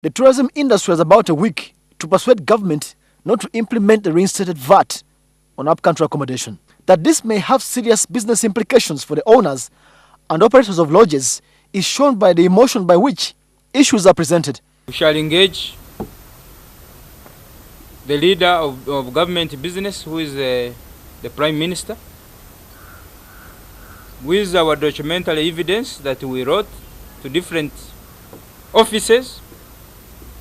The tourism industry has about a week to persuade government not to implement the reinstated VAT on upcountry accommodation. That this may have serious business implications for the owners and operators of lodges is shown by the emotion by which issues are presented. We shall engage the leader of government business, who is the Prime Minister, with our documentary evidence that we wrote to different offices.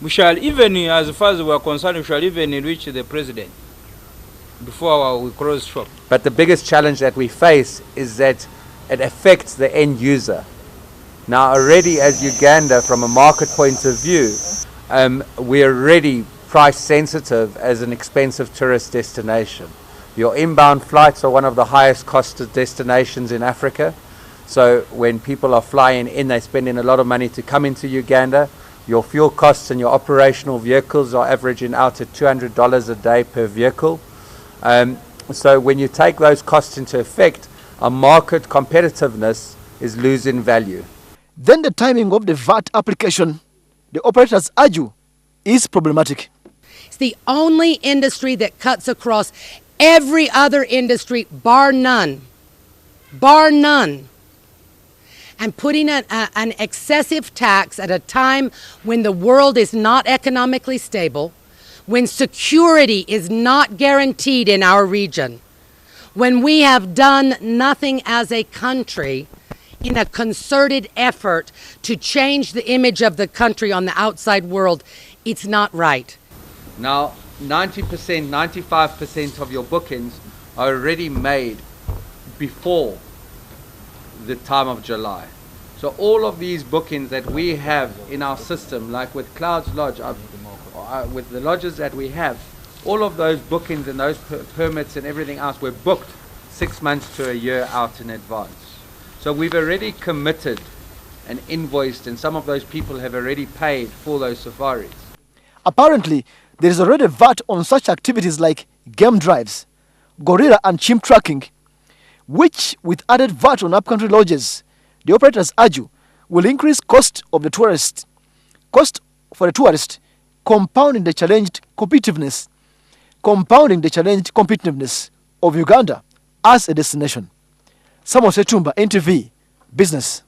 We shall even, as far as we are concerned, we shall even reach the President before we close shop. But the biggest challenge that we face is that it affects the end user. Now already as Uganda, from a market point of view, we're already price sensitive as an expensive tourist destination. Your inbound flights are one of the highest costed destinations in Africa. So when people are flying in, they're spending a lot of money to come into Uganda. Your fuel costs and your operational vehicles are averaging out at $200 a day per vehicle. So when you take those costs into effect, our market competitiveness is losing value. Then the timing of the VAT application, the operators argue, is problematic. It's the only industry that cuts across every other industry, bar none. Bar none. And putting an excessive tax at a time when the world is not economically stable, when security is not guaranteed in our region, when we have done nothing as a country in a concerted effort to change the image of the country on the outside world, it's not right. Now, 90%, 95% of your bookings are already made before the time of July. So all of these bookings that we have in our system, like with Clouds Lodge, with the lodges that we have, all of those bookings and those permits and everything else were booked 6 months to a year out in advance. So we've already committed and invoiced, and some of those people have already paid for those safaris. Apparently, there is already VAT on such activities like game drives, gorilla and chimp tracking, which, with added VAT on upcountry lodges, the operators argue will increase cost for the tourist, compounding the challenged competitiveness of Uganda as a destination. Samuel Setumba, NTV Business.